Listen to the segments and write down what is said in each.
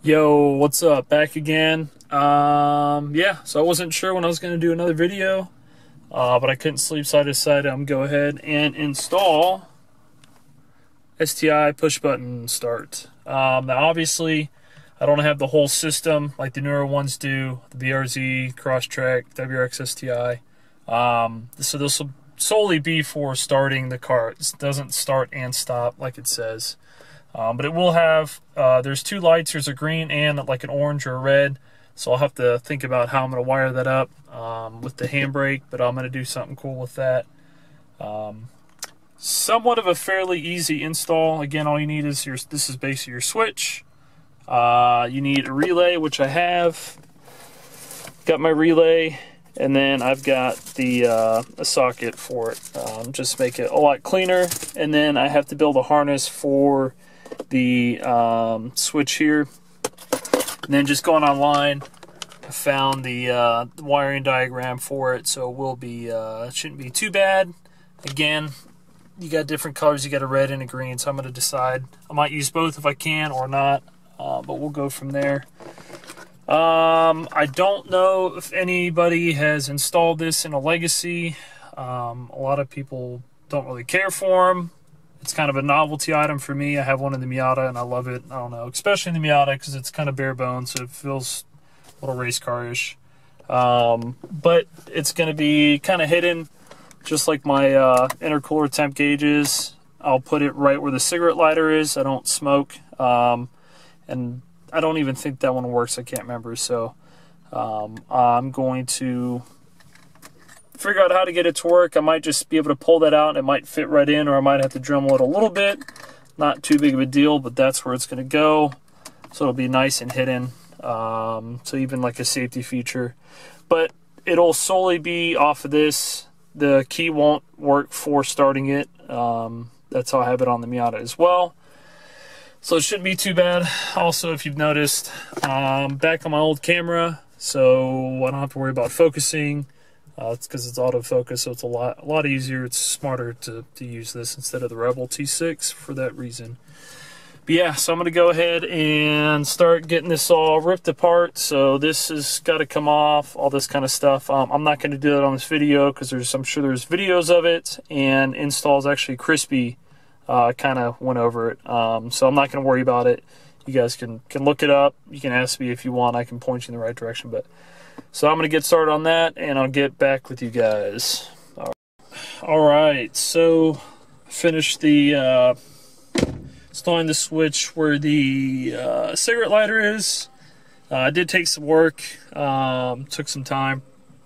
Yo, what's up? Back again. Yeah, so I wasn't sure when I was going to do another video, but I couldn't sleep, so I decided I'm going to go ahead and install STI push button start. Now obviously, I don't have the whole system like the newer ones do, the BRZ, Crosstrek, WRX STI. So this will solely be for starting the car. It doesn't start and stop like it says. But it will have, there's two lights, there's a green and like an orange or a red. So I'll have to think about how I'm going to wire that up with the handbrake, but I'm going to do something cool with that. Somewhat of a fairly easy install. Again, all you need is this is basically your switch. You need a relay, which I have. Got my relay, and then I've got the a socket for it. Just make it a lot cleaner. And then I have to build a harness for the switch here, and then just going online, I found the wiring diagram for it, so it will be it shouldn't be too bad. Again, you got different colors, you got a red and a green, so I'm going to decide. I might use both if I can or not, but we'll go from there. I don't know if anybody has installed this in a Legacy. A lot of people don't really care for them. It's kind of a novelty item for me. I have one in the Miata and I love it. I don't know, especially in the Miata because it's kind of bare bones, so it feels a little race car-ish. But it's going to be kind of hidden, just like my intercooler temp gauges. I'll put it right where the cigarette lighter is. I don't smoke, and I don't even think that one works. I can't remember. So I'm going to figure out how to get it to work. I might just be able to pull that out and it might fit right in, or I might have to Dremel it a little bit. Not too big of a deal, but that's where it's going to go. So it'll be nice and hidden. So even like a safety feature. But it'll solely be off of this. The key won't work for starting it. That's how I have it on the Miata as well. So it shouldn't be too bad. Also, if you've noticed, back on my old camera, so I don't have to worry about focusing. It's because it's autofocus, so it's a lot easier. It's smarter to use this instead of the Rebel T6 for that reason. But yeah, so I'm going to go ahead and start getting this all ripped apart. So this has got to come off, all this kind of stuff. I'm not going to do that on this video because I'm sure there's videos of it, and installs actually crispy. Kind of went over it, so I'm not going to worry about it. You guys can look it up. You can ask me if you want. I can point you in the right direction. But so I'm going to get started on that, and I'll get back with you guys. All right, so I finished the installing the switch where the cigarette lighter is. I did take some work. Took some time,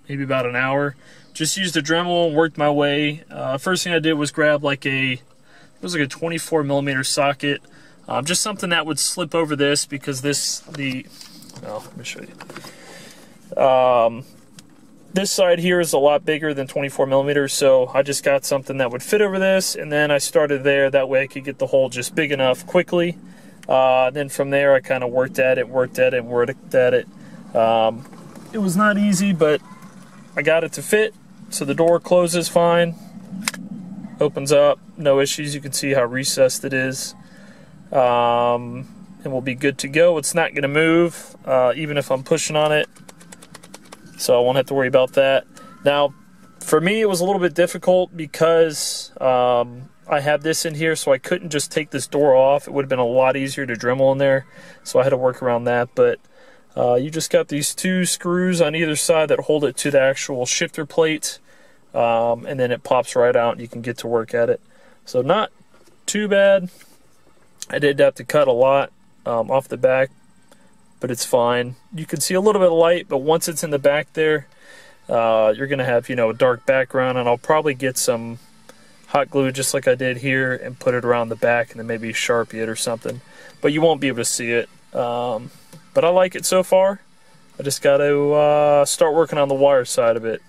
maybe about an hour. Just used a Dremel and worked my way. First thing I did was grab like it was like a 24 millimeter socket, just something that would slip over this, because let me show you. This side here is a lot bigger than 24 millimeters, so I just got something that would fit over this, and then I started there. That way I could get the hole just big enough quickly. Then from there I kind of worked at it. It was not easy, but I got it to fit. So the door closes fine, opens up, no issues. You can see how recessed it is, and we'll be good to go. It's not going to move even if I'm pushing on it, so I won't have to worry about that. Now, for me, it was a little bit difficult because I have this in here, so I couldn't just take this door off. It would have been a lot easier to Dremel in there, so I had to work around that. But you just got these two screws on either side that hold it to the actual shifter plate, and then it pops right out and you can get to work at it. So not too bad. I did have to cut a lot off the back, but it's fine. You can see a little bit of light, but once it's in the back there, you're going to have, a dark background, and I'll probably get some hot glue just like I did here and put it around the back, and then maybe Sharpie it or something. But you won't be able to see it. But I like it so far. I just got to start working on the wire side of it.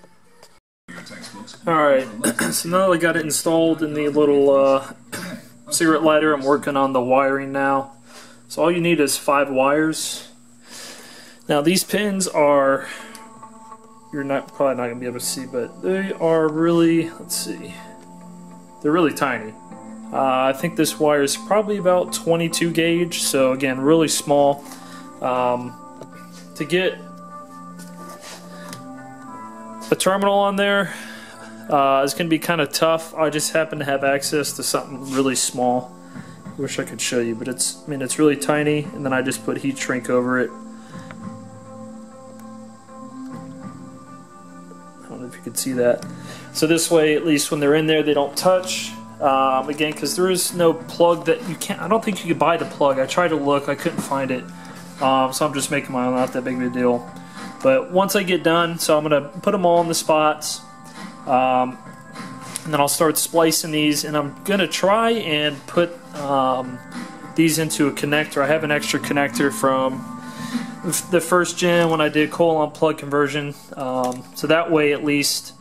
Alright, so now that I got it installed in the little cigarette lighter, I'm working on the wiring now. So all you need is 5 wires. Now these pins are, you're probably not going to be able to see, but they are really, let's see, they're really tiny. I think this wire is probably about 22 gauge, so again, really small. To get the terminal on there is going to be kind of tough. I just happen to have access to something really small. I wish I could show you, but it's, I mean, it's really tiny, and then I just put heat shrink over it. I don't know if you can see that. So this way, at least when they're in there, they don't touch. Again, because there is no plug that you can't, I don't think you could buy the plug. I tried to look, I couldn't find it. So I'm just making my own, not that big of a deal. But once I get done, so I'm going to put them all in the spots. And then I'll start splicing these, and I'm going to try and put these into a connector. I have an extra connector from the first gen when I did coil on plug conversion. So that way at least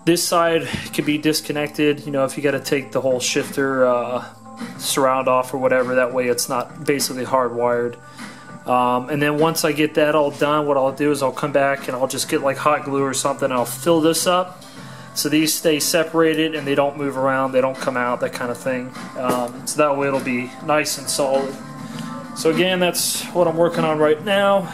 this side could be disconnected. You know, if you got to take the whole shifter surround off or whatever, that way it's not basically hardwired. And then once I get that all done, what I'll do is I'll come back and I'll just get like hot glue or something, and I'll fill this up so these stay separated and they don't move around, they don't come out, that kind of thing. So that way it'll be nice and solid. So again, that's what I'm working on right now.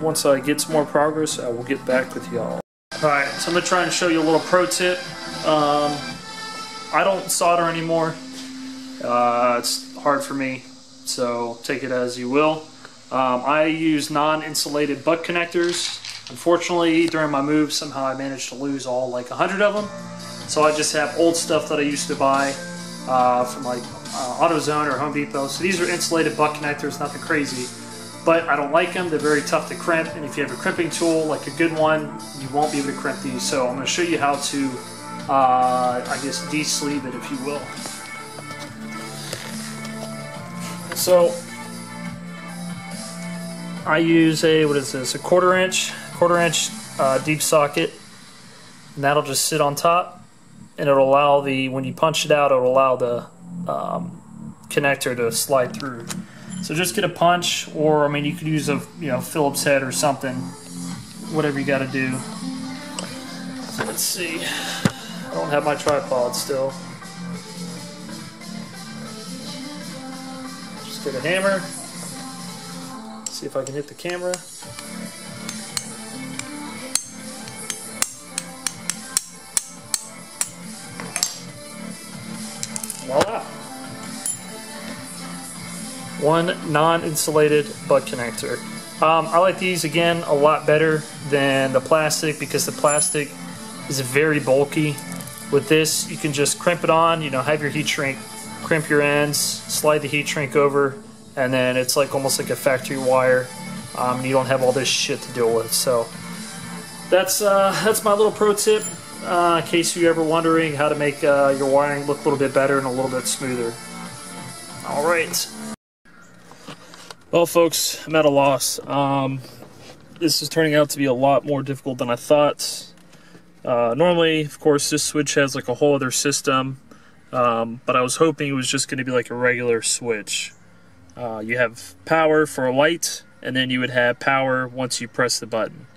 Once I get some more progress, I will get back with y'all. Alright, so I'm going to try and show you a little pro tip. I don't solder anymore. It's hard for me, so take it as you will. I use non-insulated butt connectors. Unfortunately, during my move, somehow I managed to lose all like 100 of them. So I just have old stuff that I used to buy from like AutoZone or Home Depot. So these are insulated butt connectors, nothing crazy. But I don't like them. They're very tough to crimp. And if you have a crimping tool, like a good one, you won't be able to crimp these. So I'm going to show you how to, I guess, de-sleeve it, if you will. So I use a, what is this, a quarter inch deep socket, and that'll just sit on top, and it'll allow the, when you punch it out, it'll allow the connector to slide through. So just get a punch, or I mean you could use a, you know, Phillips head or something, whatever you got to do. So let's see, I don't have my tripod still. Just get a hammer. See if I can hit the camera. Voila! One non-insulated butt connector. I like these, again, a lot better than the plastic because the plastic is very bulky. With this, you can just crimp it on, you know, have your heat shrink, crimp your ends, slide the heat shrink over, and then it's like almost like a factory wire. You don't have all this shit to deal with. So that's my little pro tip, in case you're ever wondering how to make your wiring look a little bit better and a little bit smoother. All right. Well, folks, I'm at a loss. This is turning out to be a lot more difficult than I thought. Normally, of course, this switch has like a whole other system, but I was hoping it was just going to be like a regular switch. You have power for a light, and then you would have power once you press the button.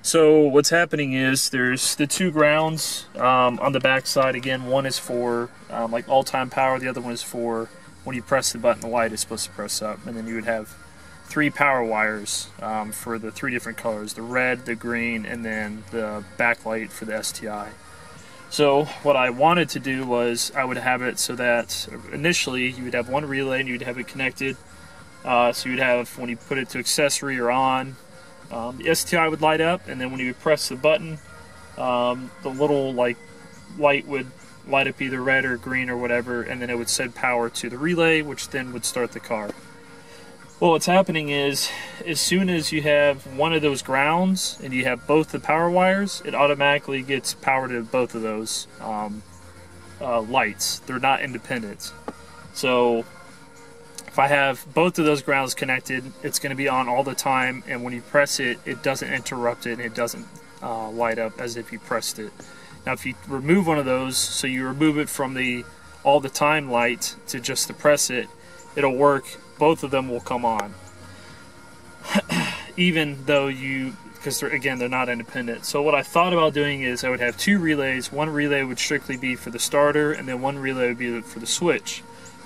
So what's happening is there's the two grounds on the back side. Again, one is for like all-time power, the other one is for when you press the button, the light is supposed to press up. And then you would have three power wires for the three different colors, the red, the green, and then the backlight for the STI. So what I wanted to do was I would have it so that initially you would have one relay and you'd have it connected. So you'd have, when you put it to accessory or on, the STI would light up, and then when you would press the button, the little like light would light up either red or green or whatever, and then it would send power to the relay, which then would start the car. Well, what's happening is, as soon as you have one of those grounds and you have both the power wires, it automatically gets power to both of those lights. They're not independent. So if I have both of those grounds connected, it's going to be on all the time, and when you press it, it doesn't interrupt it, and it doesn't light up as if you pressed it. Now if you remove one of those, so you remove it from the all the time light to just to press it, it'll work. Both of them will come on, even though because they're not independent. So what I thought about doing is I would have two relays. One relay would strictly be for the starter, and then one relay would be for the switch.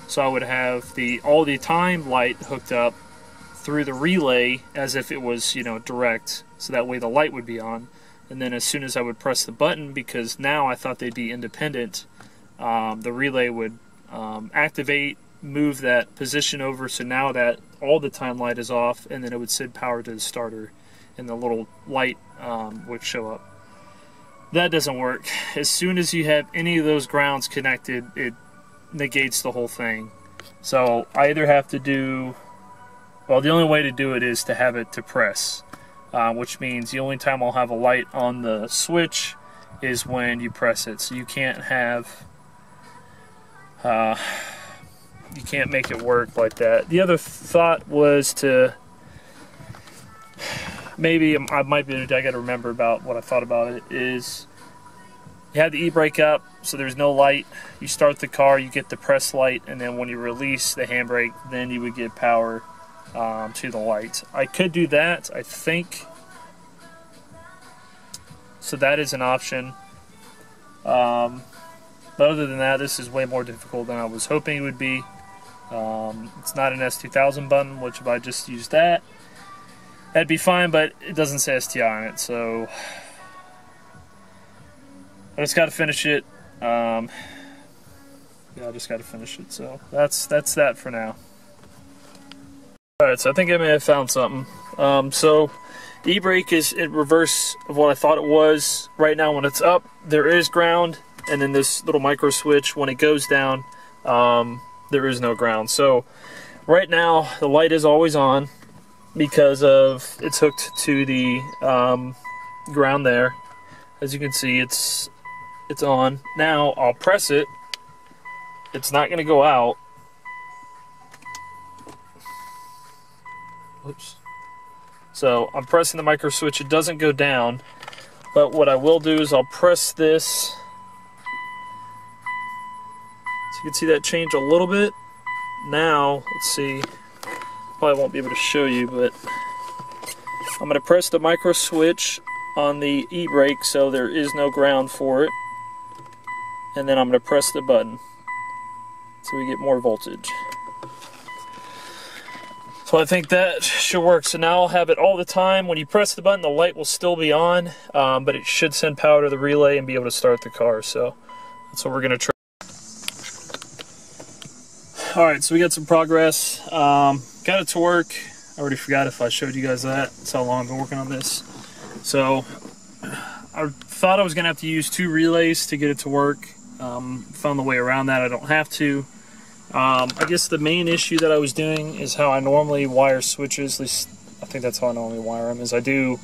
So I would have all the time light hooked up through the relay as if it was, you know, direct, so that way the light would be on. And then as soon as I would press the button, because now I thought they'd be independent, the relay would activate, move that position over, so now that all the time light is off, and then it would send power to the starter, and the little light would show up. That doesn't work. As soon as you have any of those grounds connected, it negates the whole thing. So I either have to do, well, the only way to do it is to have it to press, which means the only time I'll have a light on the switch is when you press it. So you can't have, you can't make it work like that. The other thought was to, maybe I might be, I gotta remember about what I thought about it, is you have the e-brake up, so there's no light. You start the car, you get the press light, and then when you release the handbrake, then you would get power to the light. I could do that, I think. So that is an option. But other than that, this is way more difficult than I was hoping it would be. It's not an S2000 button, which if I just used that, that'd be fine, but it doesn't say STI on it, so I just got to finish it. Yeah, I just got to finish it, so that's that for now. Alright, so I think I may have found something. So the e-brake is in reverse of what I thought it was. Right now when it's up, there is ground, and then this little micro switch, when it goes down, there is no ground. So right now the light is always on because of it's hooked to the ground there. As you can see, it's on. Now I'll press it. It's not going to go out. Oops. So I'm pressing the micro switch. It doesn't go down. But what I will do is I'll press this. So you can see that change a little bit. Now, let's see. Probably won't be able to show you, but I'm going to press the micro switch on the e-brake so there is no ground for it. And then I'm going to press the button so we get more voltage. So I think that should work. So now I'll have it all the time. When you press the button, the light will still be on, but it should send power to the relay and be able to start the car. So that's what we're going to try. Alright, so we got some progress. Got it to work. I already forgot if I showed you guys that. That's how long I've been working on this. So I thought I was going to have to use 2 relays to get it to work. Found the way around that. I don't have to. I guess the main issue that I was doing is how I normally wire switches. At least I think that's how I normally wire them. Is I do.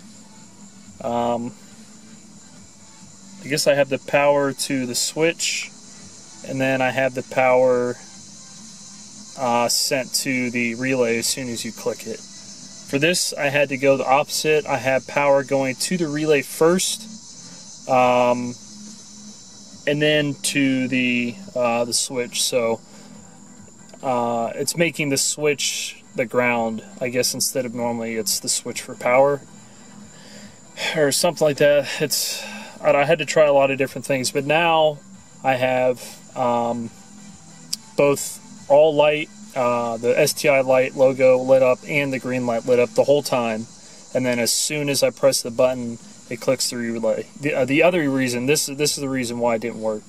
I guess I have the power to the switch, and then I have the power sent to the relay as soon as you click it. For this, I had to go the opposite. I have power going to the relay first, and then to the switch. So it's making the switch the ground, I guess, instead of normally it's the switch for power or something like that. I had to try a lot of different things, but now I have both all light, the STI light logo lit up and the green light lit up the whole time, and then as soon as I press the button, it clicks the relay. The other reason, this is the reason why it didn't work,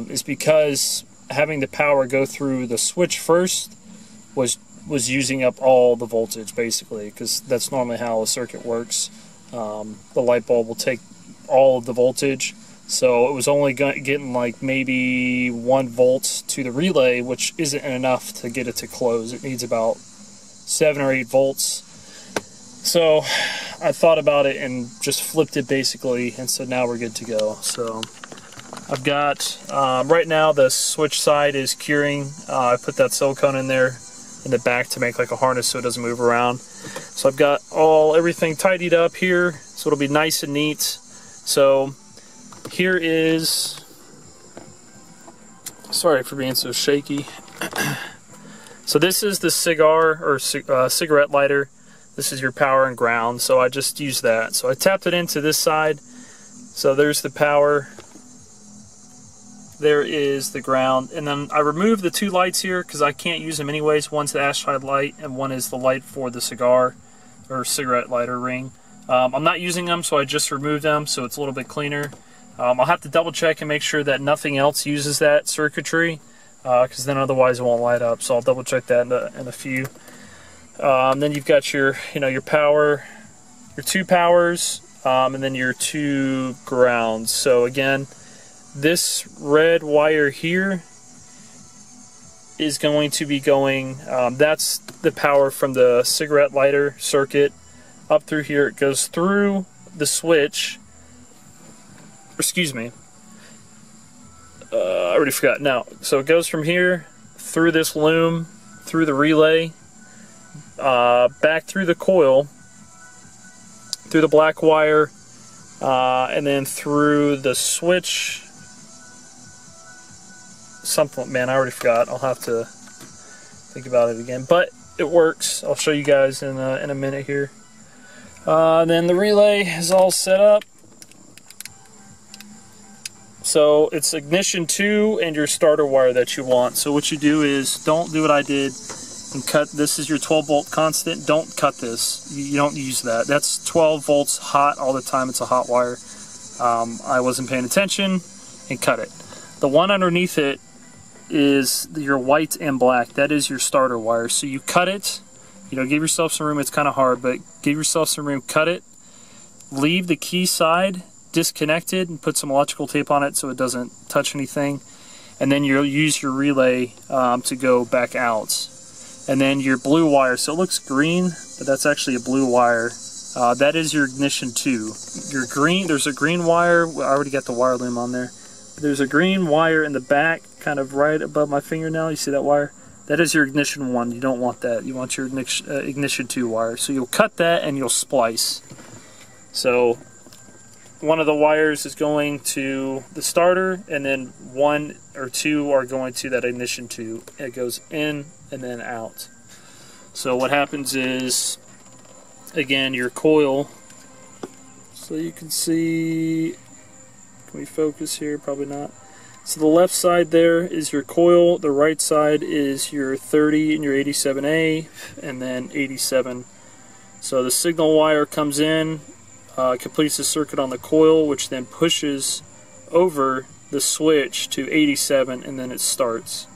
is because having the power go through the switch first was using up all the voltage, basically, because that's normally how a circuit works. The light bulb will take all of the voltage, so it was only getting like maybe 1 volt to the relay, which isn't enough to get it to close. It needs about 7 or 8 volts. So I thought about it and just flipped it basically, and so now we're good to go. So I've got, right now the switch side is curing. I put that silicone in there in the back to make like a harness so it doesn't move around. So I've got everything tidied up here, so it'll be nice and neat. So here is, sorry for being so shaky. So this is the cigarette lighter. This is your power and ground, so I just used that. So I tapped it into this side, so there's the power. there is the ground. And then I removed the two lights here because I can't use them anyways. One's the ashtride light and one is the light for the cigar or cigarette lighter ring. I'm not using them, so I just removed them so it's a little bit cleaner. I'll have to double check and make sure that nothing else uses that circuitry, because then otherwise it won't light up. So I'll double check that in a few. Then you've got your, your power, your two powers, and then your two grounds. So again, this red wire here is going to be going, that's the power from the cigarette lighter circuit up through here. It goes through the switch. Excuse me. I already forgot. Now, so it goes from here through this loom, through the relay, back through the coil, through the black wire, and then through the switch. Something, man, I already forgot. I'll have to think about it again. But it works. I'll show you guys in a minute here. Then the relay is all set up. So it's ignition 2 and your starter wire that you want. So what you do is, don't do what I did and cut. This is your 12 volt constant. Don't cut this. You don't use that. That's 12 volts hot all the time. It's a hot wire. I wasn't paying attention and cut it. The one underneath it is your white and black. That is your starter wire. So you cut it. Give yourself some room. It's kind of hard, but give yourself some room. Cut it. Leave the key side disconnected and put some electrical tape on it so it doesn't touch anything. And then you'll use your relay to go back out. And then your blue wire. So it looks green, but that's actually a blue wire. That is your ignition 2. Your green. There's a green wire. I already got the wire loom on there. There's a green wire in the back, kind of right above my fingernail. You see that wire? That is your ignition 1. You don't want that. You want your ignition 2 wire. So you'll cut that and you'll splice. So one of the wires is going to the starter, and then 1 or 2 are going to that ignition 2. It goes in and then out. So what happens is, again, your coil. So you can see. Can we focus here? Probably not. So the left side there is your coil, the right side is your 30 and your 87A, and then 87. So the signal wire comes in, completes the circuit on the coil, which then pushes over the switch to 87, and then it starts.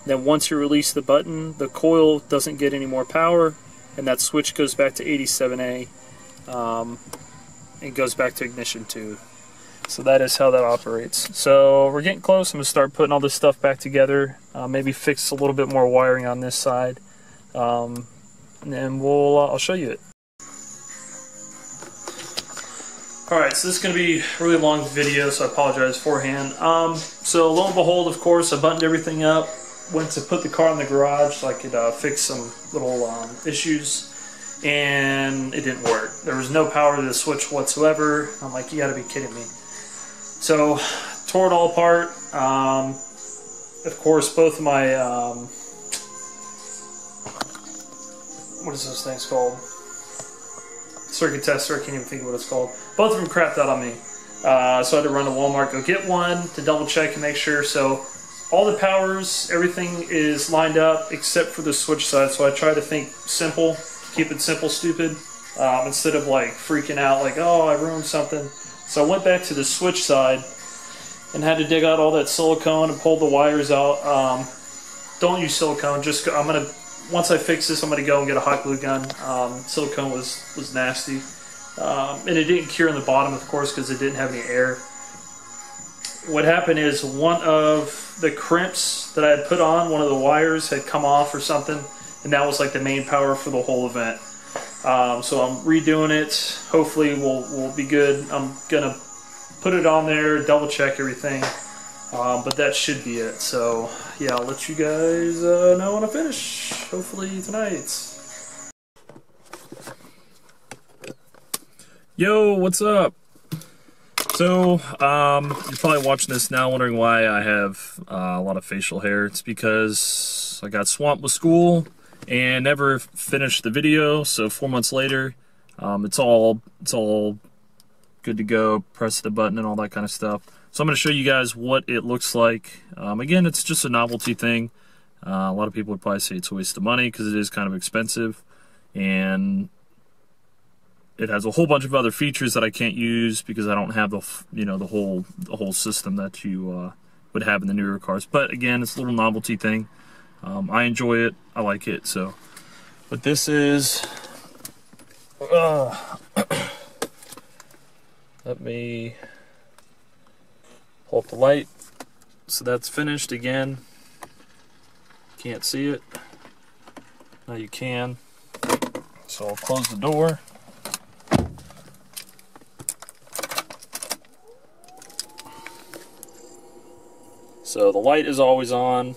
Then once you release the button, the coil doesn't get any more power, and that switch goes back to 87A, and goes back to ignition 2. So that is how that operates. So we're getting close. I'm going to start putting all this stuff back together. Maybe fix a little bit more wiring on this side. And then I'll show you it. Alright, so this is going to be a really long video, so I apologize beforehand. So lo and behold, of course, I buttoned everything up. Went to put the car in the garage so I could fix some little issues. And it didn't work. There was no power to the switch whatsoever. I'm like, you gotta be kidding me. So, tore it all apart. Of course, both of my, what is those things called? Circuit tester, I can't even think of what it's called. Both of them crapped out on me. So I had to run to Walmart, go get one to double check and make sure. So, all the powers, everything is lined up except for the switch side. So I try to think simple, keep it simple, stupid, instead of like freaking out like, oh, I ruined something. So I went back to the switch side and had to dig out all that silicone and pull the wires out. Don't use silicone. Just I'm gonna, once I fix this, I'm gonna go and get a hot glue gun. Silicone was nasty, and it didn't cure in the bottom, of course, because it didn't have any air. What happened is one of the crimps that I had put on, one of the wires had come off or something, and that was like the main power for the whole event. So I'm redoing it. Hopefully we'll be good. I'm gonna put it on there, double check everything, but that should be it. So yeah, I'll let you guys know when I finish, hopefully tonight. Yo, what's up? So you're probably watching this now wondering why I have a lot of facial hair. It's because I got swamped with school and never finished the video. So 4 months later, it's all good to go. Press the button and all that kind of stuff. So I'm going to show you guys what it looks like. Again, it's just a novelty thing. A lot of people would probably say it's a waste of money because it is kind of expensive, and it has a whole bunch of other features that I can't use because I don't have the the whole system that you would have in the newer cars. But again, it's a little novelty thing. I enjoy it. I like it. So, but this is. Let me pull up the light. So that's finished again. Can't see it. Now you can. So I'll close the door. So the light is always on.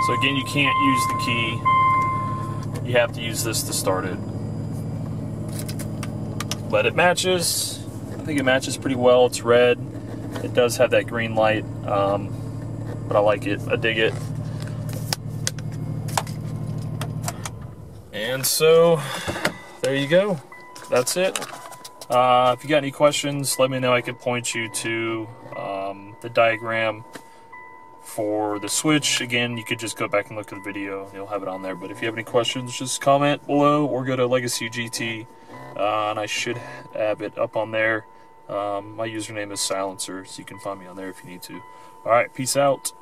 So again, you can't use the key. You have to use this to start it. But it matches. I think it matches pretty well. It's red. It does have that green light, but I like it. I dig it. And so there you go. That's it. If you got any questions, let me know. I could point you to the diagram for the switch. Again, you could just go back and look at the video. You'll have it on there. But if you have any questions, just comment below or go to Legacy GT, and I should have it up on there. My username is Silencer, so you can find me on there if you need to. All right, peace out.